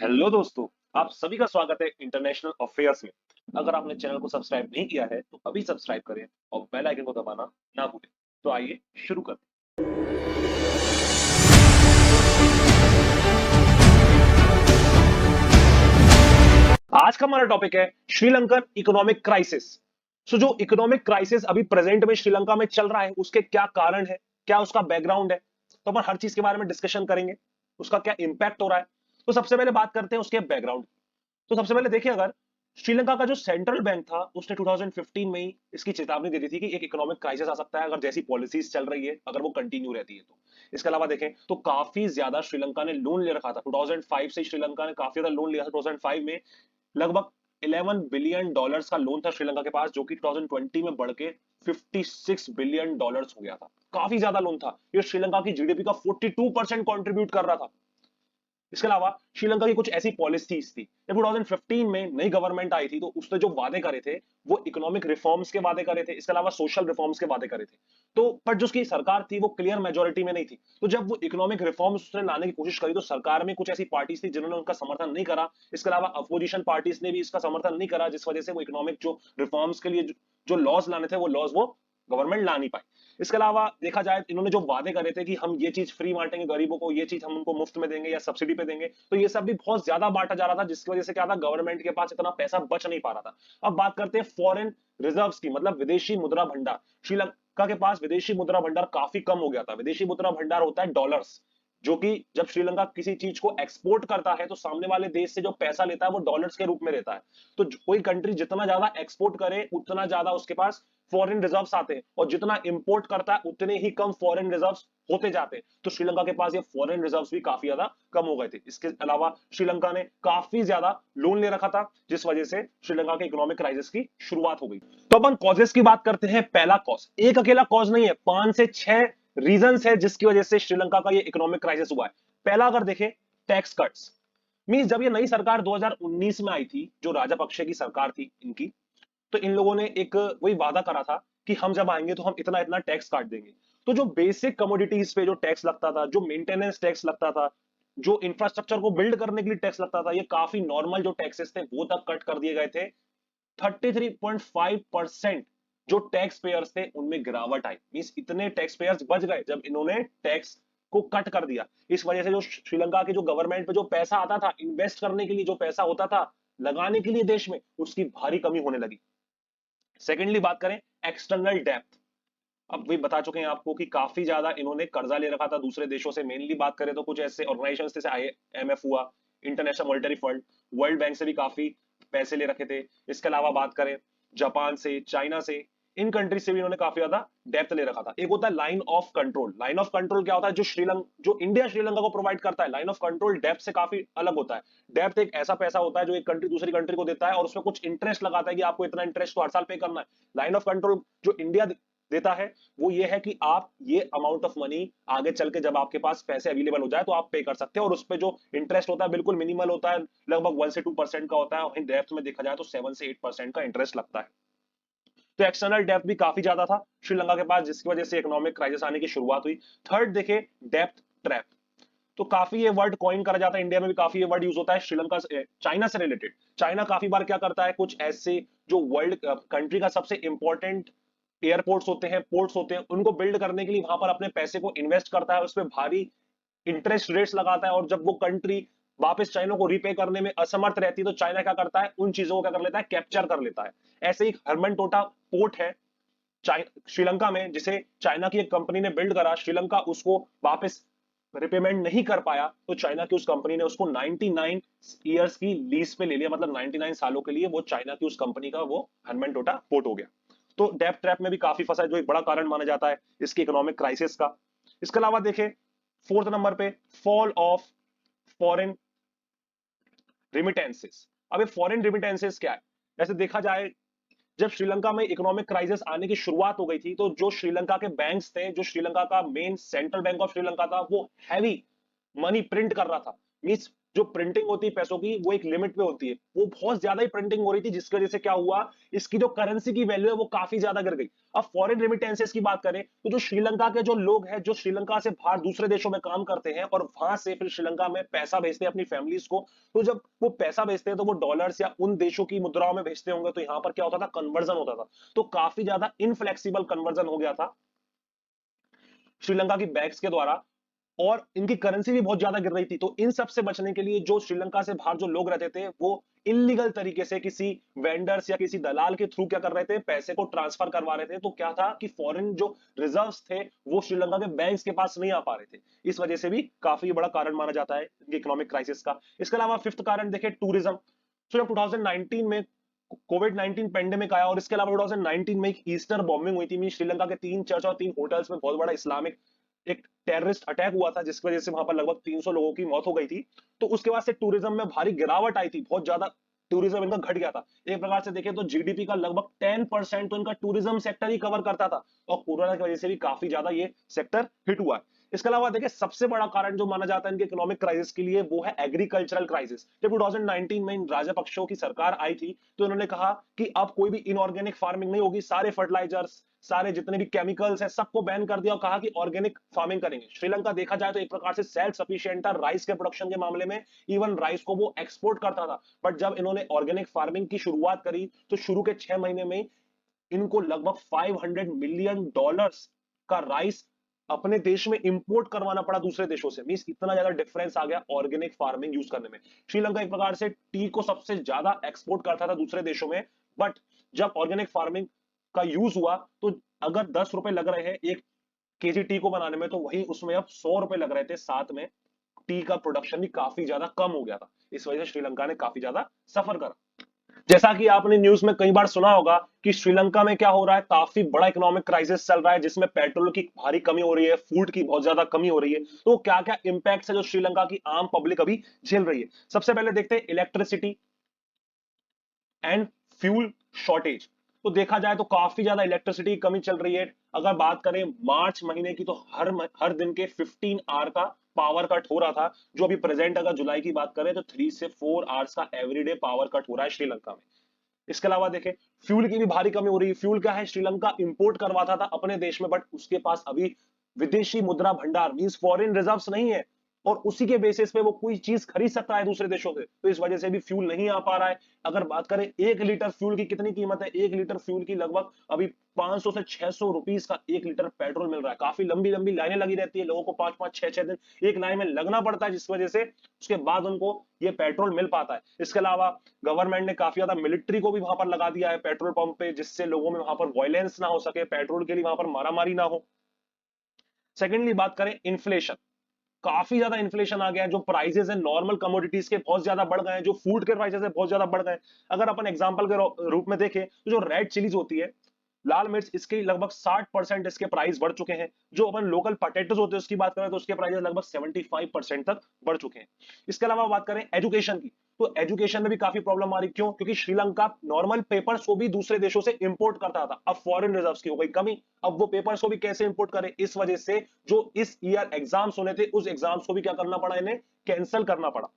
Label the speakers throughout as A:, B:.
A: Hello दोस्तों, आप सभी का स्वागत है इंटरनेशनल अफेयर्स में। अगर आपने चैनल को सब्सक्राइब नहीं किया है तो अभी सब्सक्राइब करें और बेल आइकन को दबाना ना भूलें। तो आइए शुरू करते हैं। आज का हमारा टॉपिक है श्रीलंकन इकोनॉमिक क्राइसिस। जो इकोनॉमिक क्राइसिस अभी प्रेजेंट में श्रीलंका में चल रहा है, उसके क्या कारण है, क्या उसका बैकग्राउंड है, तो अपन हर चीज के बारे में डिस्कशन करेंगे। उसका क्या इंपैक्ट हो रहा है। तो सबसे पहले बात करते हैं उसके बैकग्राउंड। तो सबसे पहले देखिए, अगर श्रीलंका का जो सेंट्रल बैंक था उसने 2015 में ही इसकी चेतावनी दे दी थी कि एक इकोनॉमिक क्राइसिस आ सकता है अगर जैसी पॉलिसीज चल रही है, अगर वो कंटिन्यू रहती है तो। इसके अलावा देखें तो काफी ज्यादा श्रीलंका ने लोन ले रखा था। 2005 से श्रीलंका ने काफी ज्यादा लोन लिया था। 2005 में लगभग 11 बिलियन डॉलर्स का लोन था श्रीलंका के पास, जो कि 2020 में बढ़ के 56 बिलियन डॉलर्स हो गया था। काफी ज्यादा लोन था। ये श्रीलंका की जीडीपी का 42% कंट्रीब्यूट कर रहा था। इसके अलावा श्रीलंका की कुछ ऐसी पॉलिसीज थी। जब 2015 में नई गवर्नमेंट आई थी तो उसने जो वादे करे थे वो इकोनॉमिक रिफॉर्म्स के वादे करे थे, इसके अलावा सोशल रिफॉर्म्स के वादे करे थे। तो पर जो उसकी सरकार थी वो क्लियर मेजोरिटी में नहीं थी। तो जब वो इकोनॉमिक रिफॉर्म्स उसने लाने की कोशिश करी तो सरकार में कुछ ऐसी पार्टीज थी जिन्होंने उनका समर्थन नहीं करा। इसके अलावा अपोजिशन पार्टीज ने भी इसका समर्थन नहीं करा, जिस वजह से वो इकोनॉमिक जो रिफॉर्म्स के लिए जो लॉज लाने थे वो लॉज वो गवर्नमेंट ला नहीं पाई। इसके अलावा देखा जाए, इन्होंने जो वादे करे थे कि हम ये चीज फ्री बांटेंगे गरीबों को, ये चीज हम उनको मुफ्त में देंगे या सब्सिडी पे देंगे, तो ये सब भी बहुत ज्यादा बांटा जा रहा था, जिसकी वजह से क्या था, गवर्नमेंट के पास इतना पैसा बच नहीं पा रहा था। अब बात करते हैं फॉरेन रिजर्व्स की, मतलब विदेशी मुद्रा भंडार। श्रीलंका के पास विदेशी मुद्रा भंडार काफी कम हो गया था। विदेशी मुद्रा भंडार होता है डॉलर्स, जो कि जब श्रीलंका किसी चीज को एक्सपोर्ट करता है तो सामने वाले देश से जो पैसा लेता है वो डॉलर्स के रूप में लेता है। तो कोई कंट्री जितना ज्यादा एक्सपोर्ट करे उतना ज्यादा उसके पास फॉरेन रिजर्व्स आते हैं, और जितना इंपोर्ट करता है उतने ही कम फॉरेन रिजर्व्स होते जाते हैं। तो श्रीलंका के पास ये फॉरेन रिजर्व्स भी काफी ज्यादा कम हो गए थे। इसके अलावा श्रीलंका ने काफी ज्यादा लोन ले रखा था, जिस वजह से श्रीलंका के इकोनॉमिक क्राइसिस की शुरुआत हो गई। तो अपन कॉजेस की बात करते हैं। पहला कॉज, एक अकेला कॉज नहीं है, 5 से 6 रीजंस है जिसकी वजह से श्रीलंका का ये इकोनॉमिक क्राइसिस हुआ है। पहला अगर देखें, टैक्स कट्स। मींस जब ये नई सरकार 2019 में आई थी, जो राजापक्षे की सरकार थी इनकी, तो इन लोगों ने एक वही वादा करा था कि हम जब आएंगे तो हम इतना इतना टैक्स काट देंगे। तो जो बेसिक कमोडिटीज पे जो टैक्स लगता था, जो मेंटेनेंस टैक्स लगता था, जो इंफ्रास्ट्रक्चर को बिल्ड करने के लिए टैक्स लगता था, ये काफी नॉर्मल जो टैक्सेस थे वो तक कट कर दिए गए थे। 33.5% जो टैक्स पेयर्स थे उनमें गिरावट आई। मींस इतने टैक्स पेयर्स बच गए जब इन्होंने टैक्स को कट कर दिया। इस वजह से जो श्रीलंका के जो गवर्नमेंट पे जो पैसा आता था इन्वेस्ट करने के लिए, जो पैसा होता था लगाने के लिए देश में, उसकी भारी कमी होने लगी। सेकेंडली बात करें एक्सटर्नल डेप्थ। अब भी बता चुके हैं आपको कि काफी ज्यादा इन्होंने कर्जा ले रखा था दूसरे देशों से। मेनली बात करें तो कुछ ऐसे ऑर्गेनाइजेशंस जैसे IMF हुआ, international monetary fund, world bank से भी काफी पैसे ले रखे थे। इसके अलावा बात करें जापान से, चाइना से, इन कंट्री से भी इन्होंने काफी ज्यादा डेप्थ ले रखा था। एक होता है line of control. Line of control क्या होता है, जो इंडिया श्रीलंका को प्रोवाइड करता है। लाइन ऑफ कंट्रोल डेप्थ से काफी अलग होता है। डेप्थ एक ऐसा पैसा होता है जो एक कंट्री दूसरी कंट्री को देता है और उसमें कुछ इंटरेस्ट लगाता है कि आपको इतना इंटरेस्ट तो हर साल पे करना है। लाइन ऑफ कंट्रोल जो इंडिया देता है वो ये है कि आप ये अमाउंट ऑफ मनी आगे चल के जब आपके पास पैसे अवेलेबल हो जाए तो आप पे कर सकते हैं, और उस पर जो इंटरेस्ट होता है बिल्कुल मिनिमल होता है, लगभग 1 से 2% का होता है। वहीं डेप्थ में देखा जाए तो 7 से 8% का इंटरेस्ट लगता है। तो एक्सटर्नल डेप्थ भी काफी ज्यादा था श्रीलंका के पास, जिसकी वजह से इकोनॉमिक क्राइसिस आने की शुरुआत हुई। थर्ड देखे, डेप्थ ट्रैप। तो काफी ये वर्ड कॉइन करा जाता है, इंडिया में भी काफी ये वर्ड यूज होता है श्रीलंका से, चाइना से रिलेटेड। चाइना काफी बार क्या करता है, कुछ ऐसे जो वर्ल्ड कंट्री का सबसे इंपॉर्टेंट एयरपोर्ट्स होते हैं, पोर्ट्स होते हैं, उनको बिल्ड करने के लिए वहां पर अपने पैसे को इन्वेस्ट करता है, उसमें भारी इंटरेस्ट रेट्स लगाता है, और जब वो कंट्री वापस चाइना को रीपे करने में असमर्थ रहती है तो चाइना क्या करता है, उन चीजों को क्या कर लेता है, कैप्चर कर लेता है। ऐसे ही हरमन टोटा पोर्ट है श्रीलंका में, जिसे चाइना की एक कंपनी ने बिल्ड करा। श्रीलंका उसको वापस रिपेमेंट नहीं कर पाया तो चाइना की उस कंपनी ने उसको 99 ईयर्स की लीज पे ले लिया, मतलब 99 सालों के लिए वो चाइना की उस कंपनी का वो हरमन टोटा पोर्ट हो गया। तो डेप्थ ट्रैप में भी काफी फंसा है, जो एक बड़ा कारण माना जाता है इसके इकोनॉमिक क्राइसिस का। इसके अलावा देखें फोर्थ नंबर पे, फॉल ऑफ फॉरेन रिमिटेंसेस। अब ये फॉरेन रिमिटेंसेस क्या है, जैसे देखा जाए, जब श्रीलंका में इकोनॉमिक क्राइसिस आने की शुरुआत हो गई थी तो जो श्रीलंका के बैंक्स थे, जो श्रीलंका का main central bank of Sri Lanka था, वो हैवी मनी प्रिंट कर रहा था। मींस जो प्रिंटिंग होती है पैसों की वो एक लिमिट पे होती है, वो बहुत ज्यादा ही प्रिंटिंग हो रही थी, जिसकी वजह से क्या हुआ, इसकी जो करेंसी की वैल्यू है वो काफी ज्यादा गिर गई। अब फॉरेन रेमिटेंसेस की बात करें तो जो श्रीलंका के जो लोग हैं जो श्रीलंका से बाहर दूसरे देशों में काम करते हैं और वहां से फिर श्रीलंका में पैसा भेजते हैं अपनी फैमिलीज को, तो जब वो पैसा भेजते हैं तो वो डॉलर्स या उन देशों की मुद्राओं में भेजते होंगे, तो यहाँ पर क्या होता था, कन्वर्जन होता था, तो काफी ज्यादा इनफ्लेक्सिबल कन्वर्जन हो गया था श्रीलंका की बैंक्स के द्वारा, और इनकी करेंसी भी बहुत ज्यादा गिर रही थी। तो इन सब से बचने के लिए जो श्रीलंका से बाहर जो लोग रहते थे वो इलीगल तरीके से किसी वेंडर्स या किसी दलाल के थ्रू क्या कर रहे थे, पैसे को ट्रांसफर करवा रहे थे। तो क्या था कि फॉरेन जो रिजर्व्स थे वो श्रीलंका के बैंक्स के पास नहीं आ पा रहे थे, इस वजह से भी काफी बड़ा कारण माना जाता है इकोनॉमिक क्राइसिस का। इसके अलावा फिफ्थ कारण देखें, टूरिज्म। तो जब 2019 में कोविड 19 पेंडेमिक आया और इसके अलावा 2019 में एक ईस्टर बॉम्बिंग हुई थी, मीन श्रीलंका के 3 चर्च और 3 होटल्स में बहुत बड़ा इस्लामिक एक टेररिस्ट अटैक हुआ था, जिसकी वजह से वहां पर लगभग 300 लोगों की मौत हो गई थी। तो उसके बाद से टूरिज्म में भारी गिरावट आई थी, बहुत ज्यादा टूरिज्म इनका घट गया था। एक प्रकार से देखें तो जीडीपी का लगभग 10% तो इनका टूरिज्म सेक्टर ही कवर करता था, और कोरोना की वजह से भी काफी ज्यादा ये सेक्टर हिट हुआ है। इसके अलावा देखिए सबसे बड़ा कारण जो माना जाता है इनके इकोनॉमिक क्राइसिस के लिए वो है एग्रीकल्चरल क्राइसिस। जब 2019 में इन राजपक्षों की सरकार आई थी तो इन्होंने कहा कि अब कोई भी इनऑर्गेनिक फार्मिंग नहीं होगी, सारे फर्टिलाइजर्स, सारे जितने भी केमिकल्स हैं सबको बैन कर दिया और कहा कि ऑर्गेनिक फार्मिंग करेंगे। श्रीलंका देखा जाए तो एक प्रकार से सेल्फ सफिशिएंट था राइस के प्रोडक्शन के मामले में, इवन राइस को वो एक्सपोर्ट करता था। बट जब इन्होंने ऑर्गेनिक फार्मिंग की शुरुआत करी तो शुरू के 6 महीने में इनको लगभग $500 मिलियन का राइस अपने देश में इंपोर्ट करवाना पड़ा दूसरे देशों से। मींस इतना ज्यादा डिफरेंस आ गया ऑर्गेनिक फार्मिंग यूज करने में। श्रीलंका एक प्रकार से टी को सबसे ज्यादा एक्सपोर्ट करता था दूसरे देशों में, बट जब ऑर्गेनिक फार्मिंग का यूज हुआ तो अगर 10 रुपए लग रहे हैं 1 केजी टी को बनाने में, तो वही उसमें अब 100 रुपए लग रहे थे। साथ में टी का प्रोडक्शन भी काफी ज्यादा कम हो गया था, इस वजह से श्रीलंका ने काफी ज्यादा सफर करा। जैसा कि आपने न्यूज में कई बार सुना होगा कि श्रीलंका में क्या हो रहा है, काफी बड़ा इकोनॉमिक क्राइसिस चल रहा है जिसमें पेट्रोल की भारी कमी हो रही है, फूड की बहुत ज्यादा कमी हो रही है। तो क्या क्या इंपैक्ट है जो श्रीलंका की आम पब्लिक अभी झेल रही है। सबसे पहले देखते हैं इलेक्ट्रिसिटी एंड फ्यूल शॉर्टेज। तो देखा जाए तो काफी ज्यादा इलेक्ट्रिसिटी की कमी चल रही है। अगर बात करें मार्च महीने की तो हर दिन के 15 आवर का पावर कट हो रहा था, जो अभी प्रेजेंट अगर जुलाई की बात करें तो 3 से 4 आवर्स का एवरीडे पावर कट हो रहा है श्रीलंका में। इसके अलावा देखें फ्यूल की भी भारी कमी हो रही है। फ्यूल क्या है, श्रीलंका इंपोर्ट करवाता था अपने देश में, बट उसके पास अभी विदेशी मुद्रा भंडार मींस फॉरेन रिजर्व्स नहीं है, और उसी के बेसिस पे वो कोई चीज खरीद सकता है दूसरे देशों से, तो इस वजह से भी फ्यूल नहीं आ पा रहा है। अगर बात करें 1 लीटर फ्यूल की कितनी कीमत है, 1 लीटर फ्यूल की लगभग अभी 500 से 600 रुपीस का 1 लीटर पेट्रोल मिल रहा है। काफी लंबी लंबी लाइनें लगी रहती है, लोगों को 5-5 6-6 दिन एक लाइन में लगना पड़ता है, जिस वजह से उसके बाद उनको ये पेट्रोल मिल पाता है। इसके अलावा गवर्नमेंट ने काफी ज्यादा मिलिट्री को भी वहां पर लगा दिया है पेट्रोल पंप पे, जिससे लोगों में वहां पर वायलेंस ना हो सके, पेट्रोल के लिए वहां पर मारामारी ना हो। सेकेंडली बात करें इन्फ्लेशन, काफी ज्यादा इन्फ्लेशन आ गया है। जो प्राइसेस है नॉर्मल कमोडिटीज के बहुत ज्यादा बढ़ गए हैं, जो फूड के प्राइसेस है बहुत ज्यादा बढ़ गए हैं। अगर अपन एग्जांपल के रूप में देखें तो जो रेड चिलीज होती है, लाल मिर्च, इसके लगभग 60% इसके प्राइस बढ़ चुके हैं। जो अपन लोकल पोटैटोज होते हैं उसकी बात करें तो उसके प्राइस लगभग 75% तक बढ़ चुके हैं। इसके अलावा बात करें एजुकेशन की, तो एजुकेशन में भी काफी प्रॉब्लम आ रही। क्यों? क्योंकि श्रीलंका नॉर्मल पेपर्स को भी दूसरे देशों से इंपोर्ट करता था, अब फॉरेन रिजर्व्स की हो गई कमी, अब वो पेपर्स को भी कैसे इंपोर्ट करे। इस वजह से जो इस ईयर एग्जाम्स होने थे उस एग्जाम्स को भी क्या करना पड़ा, इन्हें कैंसिल करना पड़ा।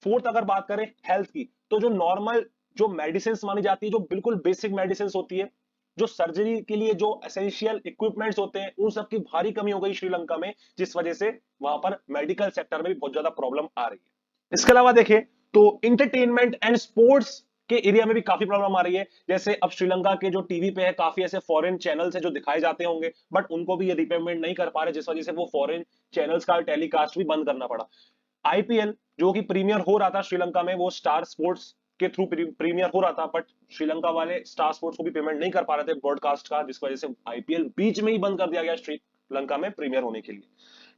A: फोर्थ अगर बात करें हेल्थ की, तो जो नॉर्मल जो मेडिसिन मानी जाती है, जो बिल्कुल बेसिक मेडिसिन होती है, जो सर्जरी के लिए जो एसेंशियल इक्विपमेंट्स होते हैं, उन सब की भारी कमी हो गई श्रीलंका में, जिस वजह से वहां पर मेडिकल सेक्टर में भी बहुत ज्यादा प्रॉब्लम आ रही है। इसके अलावा देखें तो इंटरटेनमेंट एंड स्पोर्ट्स के एरिया में भी काफी प्रॉब्लम आ रही है। जैसे अब श्रीलंका के जो टीवी पे है काफी ऐसे फॉरेन चैनल्स हैं जो दिखाए जाते होंगे, बट उनको भी ये रिपेमेंट नहीं कर पा रहे, जिस वजह से वो फॉरेन चैनल्स का टेलीकास्ट भी बंद करना पड़ा। आईपीएल जो कि प्रीमियर हो रहा था श्रीलंका में, वो स्टार स्पोर्ट्स के थ्रू प्रीमियर हो रहा था, बट श्रीलंका वाले स्टार स्पोर्ट्स को भी पेमेंट नहीं कर पा रहे थे ब्रॉडकास्ट का, जिस वजह से आईपीएल बीच में ही बंद कर दिया गया श्रीलंका में प्रीमियर होने के लिए।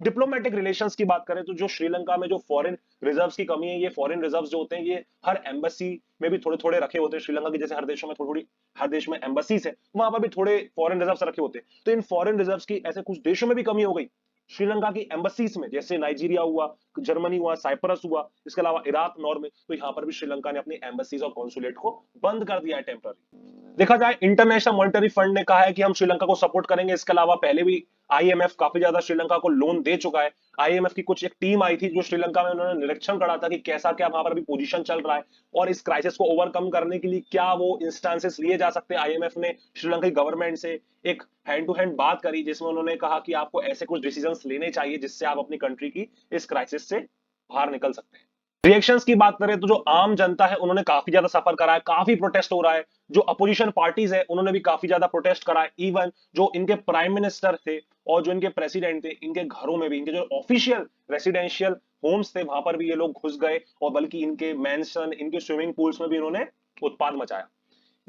A: डिप्लोमेटिक रिलेशंस की बात करें तो जो श्रीलंका में जो फॉरेन रिजर्व्स की कमी है, ये फॉरेन रिजर्व्स जो होते हैं ये हर एम्बेसी में भी थोड़े थोड़े रखे होते हैं। श्रीलंका की जैसे हर देशों में थोड़ी थोड़ी, हर देश में एम्बेसीज है, वहां पर भी थोड़े फॉरेन रिजर्व्स रखे होते हैं। तो इन फॉरेन रिजर्व्स की ऐसे कुछ देशों में भी कमी हो गई श्रीलंका की एम्बेसीज में, जैसे नाइजीरिया हुआ, जर्मनी हुआ, साइप्रस हुआ, इसके अलावा इराक, नॉर्वे, तो यहां पर भी श्रीलंका ने अपनी एम्बेसीज और कॉन्सुलेट को बंद कर दिया है टेम्पररी। देखा जाए इंटरनेशनल मॉनिटरी फंड ने कहा है कि हम श्रीलंका को सपोर्ट करेंगे। इसके अलावा पहले भी आईएमएफ काफी ज्यादा श्रीलंका को लोन दे चुका है। आईएमएफ की कुछ एक टीम आई थी जो श्रीलंका में उन्होंने निरीक्षण करा था कि कैसा क्या वहां पर अभी पोजीशन चल रहा है और इस क्राइसिस को ओवरकम करने के लिए क्या वो इंस्टेंसेस लिए जा सकते हैं। आईएमएफ ने श्रीलंका की गवर्नमेंट से एक हैंड टू हैंड बात करी जिसमें उन्होंने कहा कि आपको ऐसे कुछ डिसीजंस लेने चाहिए जिससे आप अपनी कंट्री की इस क्राइसिस से बाहर निकल सकते हैं। रिएक्शंस की बात करें तो जो आम जनता है उन्होंने काफी ज्यादा सफर करा है, काफी प्रोटेस्ट हो रहा है। जो अपोजिशन पार्टीज है उन्होंने भी काफी ज्यादा प्रोटेस्ट करा है। इवन जो इनके प्राइम मिनिस्टर थे और जो इनके प्रेसिडेंट थे, इनके घरों में भी, इनके जो ऑफिशियल रेसिडेंशियल होम्स थे वहां पर भी ये लोग घुस गए और बल्कि इनके मैंशन, इनके स्विमिंग पूल्स में भी इन्होंने उत्पाद मचाया।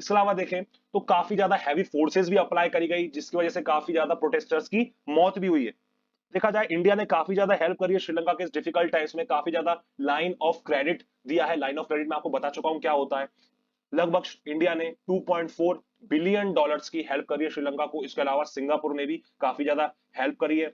A: इसके अलावा देखें तो काफी ज्यादा हैवी फोर्सेस भी अप्लाई करी गई जिसकी वजह से काफी ज्यादा प्रोटेस्टर्स की मौत भी हुई है। देखा जाए इंडिया ने काफी ज्यादा हेल्प करी है श्रीलंका के इस डिफिकल्ट टाइम्स में, काफी ज्यादा लाइन ऑफ क्रेडिट दिया है। लाइन ऑफ क्रेडिट में आपको बता चुका हूं क्या होता है। लगभग इंडिया ने 2.4 बिलियन डॉलर्स की हेल्प करी है श्रीलंका को। इसके अलावा सिंगापुर ने भी काफी ज्यादा हेल्प करी है।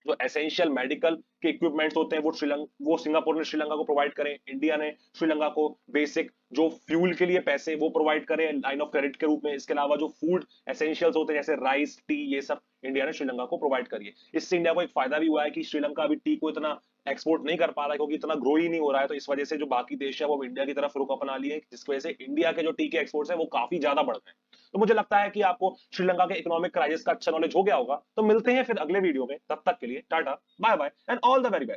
A: जो एसेंशियल मेडिकल के इक्विपमेंट्स होते हैं वो सिंगापुर ने श्रीलंका को प्रोवाइड करें। इंडिया ने श्रीलंका को बेसिक जो फ्यूल के लिए पैसे वो प्रोवाइड करें लाइन ऑफ क्रेडिट के रूप में। इसके अलावा जो फूड एसेंशियल्स होते हैं जैसे राइस, टी, ये सब इंडिया ने श्रीलंका को प्रोवाइड करी है। इससे इंडिया को एक फायदा भी हुआ है कि श्रीलंका अभी टी को इतना एक्सपोर्ट नहीं कर पा रहा है क्योंकि इतना ग्रो ही नहीं हो रहा है। तो इस वजह से जो बाकी देश है वो इंडिया की तरफ रुख अपना लिए, जिसकी वजह से इंडिया के जो टी के एक्सपोर्ट्स है वो काफी ज्यादा बढ़ गए। तो मुझे लगता है कि आपको श्रीलंका के इकोनॉमिक क्राइसिस का अच्छा नॉलेज हो गया होगा। तो मिलते हैं फिर अगले वीडियो में, तब तक के लिए tata bye bye and all the very best.